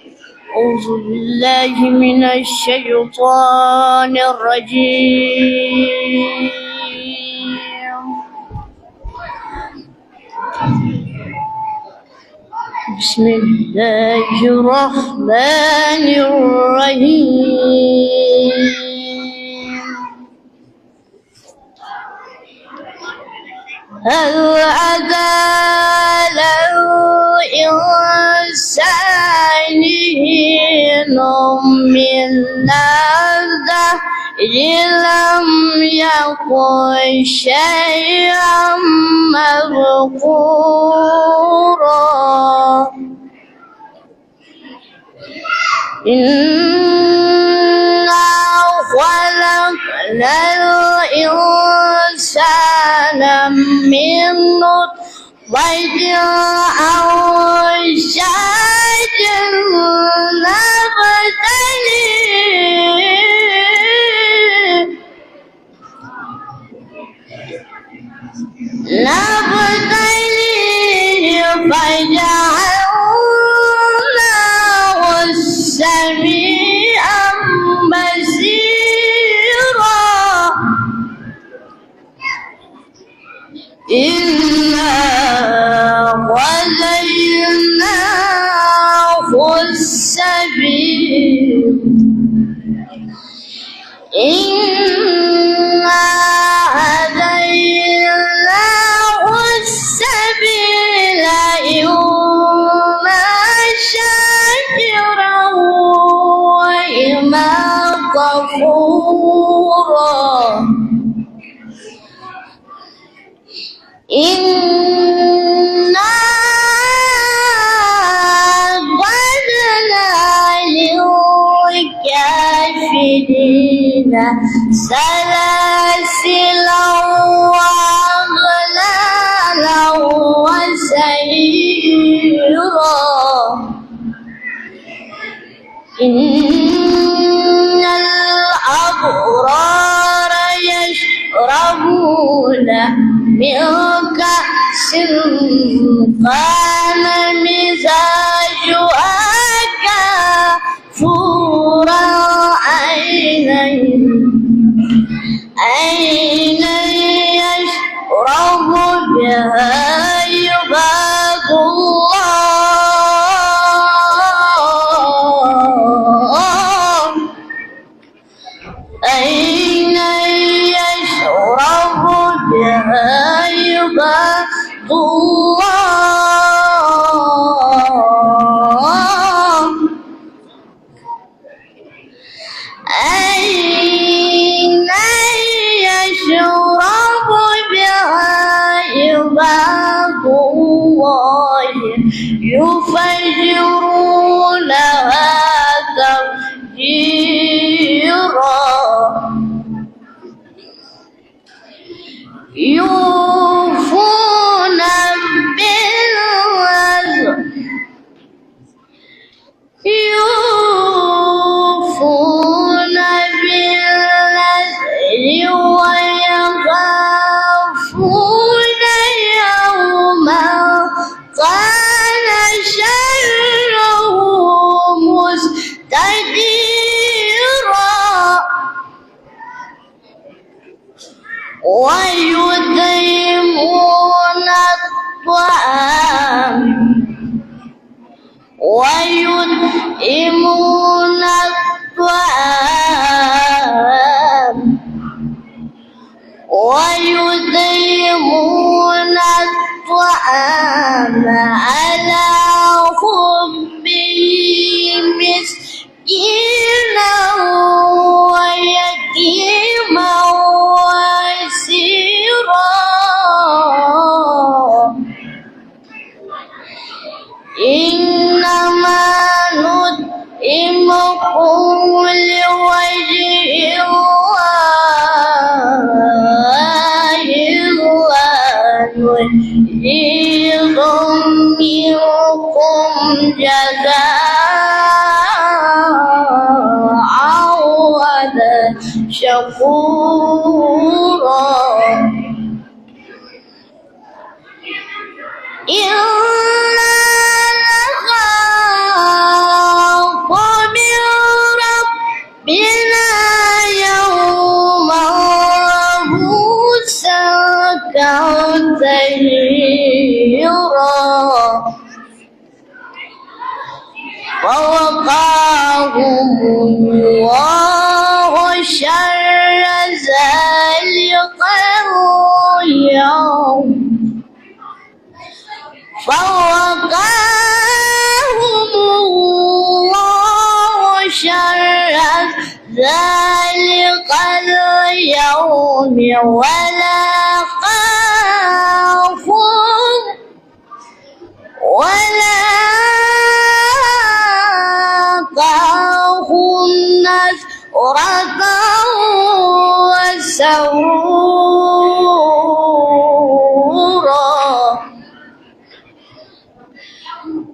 أعوذ بالله من الشيطان الرجيم. بسم الله الرحمن الرحيم. هل أتى الإنسان حين من الدهر لم يكن شيئا مذكورا إنا خلقنا الإنسان من نطفة أمشاج نبتليه فجعلناه سميعا بصيرا إنا وهديناه السبيل إنا هديناه السبيل إما شاكرا وإما كفورا إنا أعتدنا للكافرين سلاسلا وأغلالا وسعيرا إن الأبرار يشربون من كأس كان مزاجها كافورا عينا يشرب بها عباد الله أين يشرب بها عباد الله أين يشرب بها عباد الله يفجرونها تفجيرا يوفون بالنذر ويخافون يوما كان شره مستديرا ويطعمون الطعام على حبه مسكينا ويتيما وأسيرا إنما نطعمكم لوجه الله نريد منكم جزاء شكورا إنا نخاف وزيرا فوقاهم الله شر ذلك اليوم فوقاهم الله شر ذلك اليوم ولقاهم نصرة وسرورا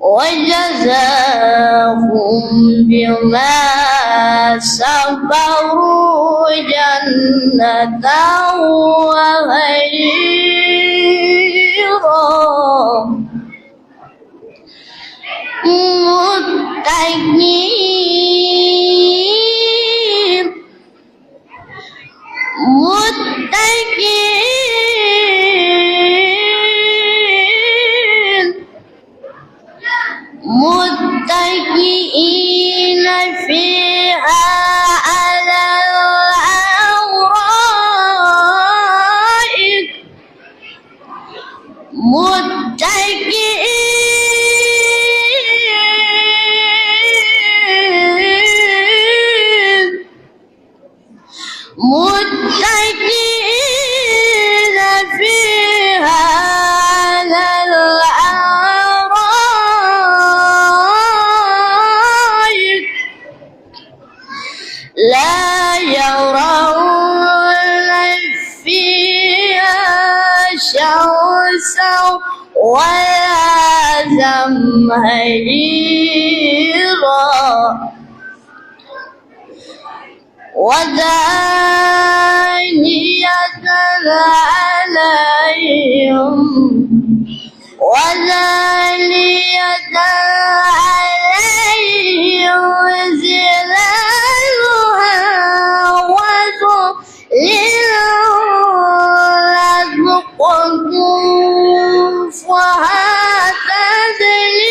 وجزاهم بما صبروا جنة وحريرا متكئين فيها على الأرائك متكئين فيها على الأرائك لا يرون فيها شمسا ولا زمهريرا ودانية عليهم ظلالها وذللت قطوفها تذليلا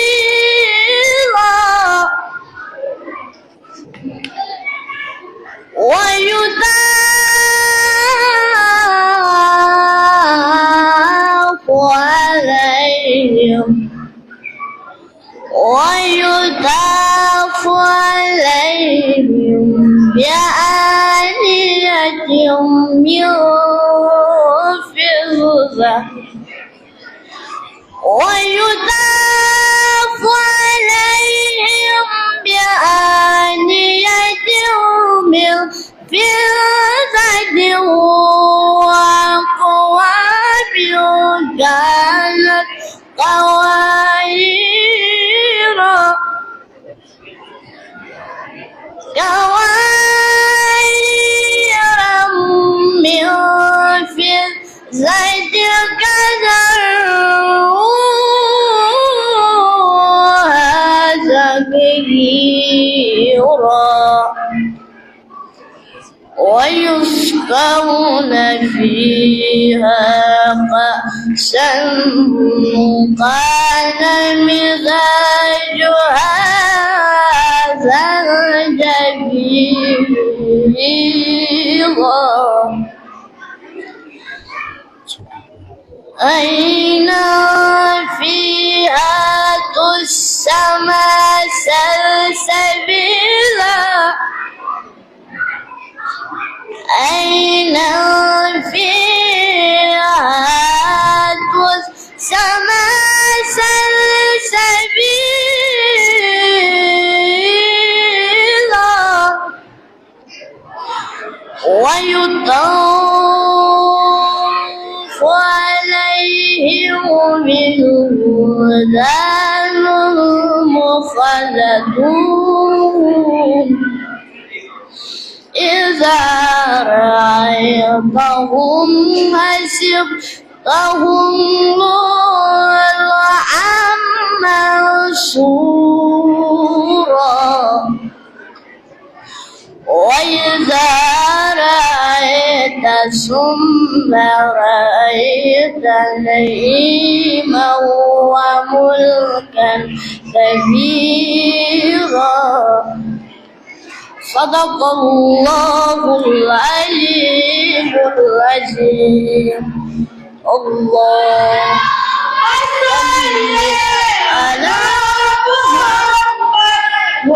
ويطاف عليهم بآنية من فضة ويطاف عليهم بآنية من فضة وأكواب كانت قواريرا من فضة قدروها تقديرا ويسقون فيها كأسا كان مزاجها زنجبيلا عينا فيها تسمى سلسبيلا عينا فيها تسمى سلسبيلا ويطاف عليهم بولدان مخلدون إذا رأيتهم حسبتهم لؤلؤا منثورا وإذا رأيت ثم رأيت نعيما وملكا كبيرا. صدق الله العليم العظيم. الله صل على محمد